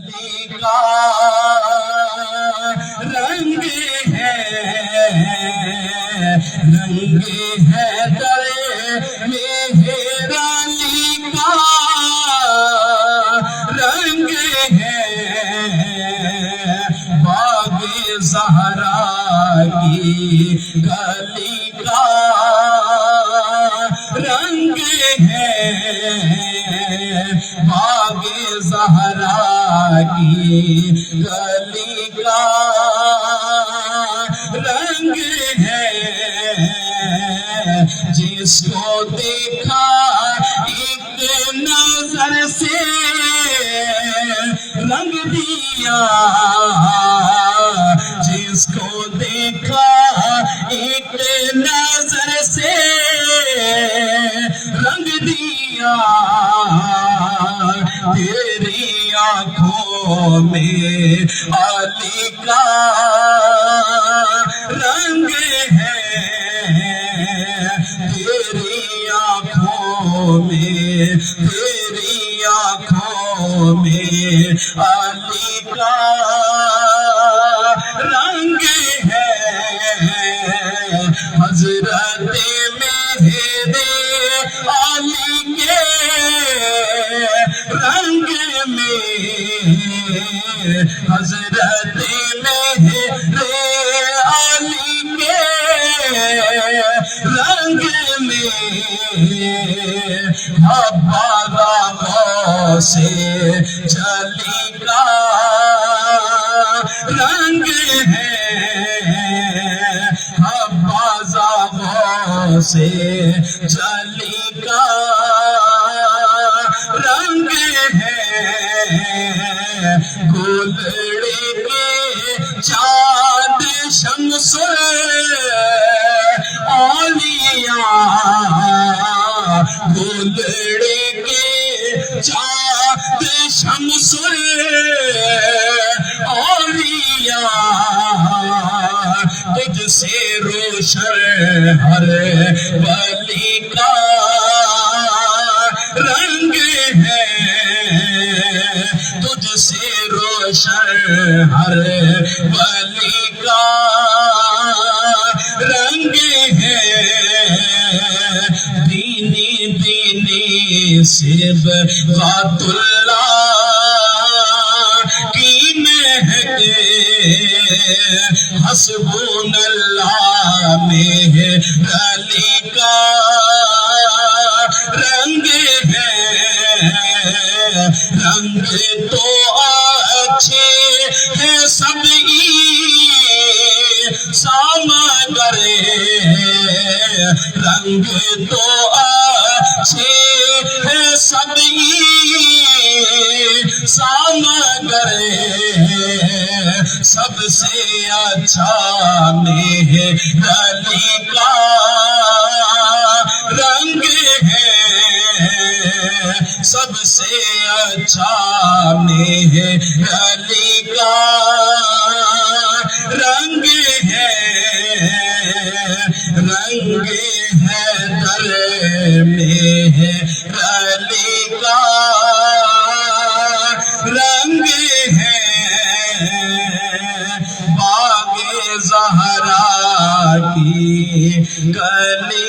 کا رنگ ہے در مہرالی کا رنگ ہے باغ زہرا کی گلی کا رنگ ہے باغ زہرا کی گلی کا رنگ ہے جس کو دیکھا ایک نظر سے رنگ دیا جس کو دیکھا ایک نظر سے رنگ دیا تیری آنکھوں میں علی کا رنگ ہے تیری آنکھوں میں علی کا رنگ ہے حضرت مہدی علی کے رنگ میں حضرت مہدی علی کے رنگ میں حبابہ سے جلی کا رنگ ہے حبابہ سے جلی کا رنگ ہے گلڑے کے چاند شمس اولیاء گلڑے کے چاند شمس اولیاء تجھ سے روشن ہر ولی کا رنگ ہے تجھ سے روشن ہر ولی کا رنگ ہے دینی صبغت اللہ کی مہک حسبون اللہ میں علی کا رنگ ہے رنگ تو اچھے ہیں سب سامگر رنگ تو اچھے ہیں سب سامگر سب سے اچھا مہدی کا رنگ ہے سب سے اچھا مہدی کا رنگ ہے در مہدی کا رنگ ہے باغ زہرا کی گلی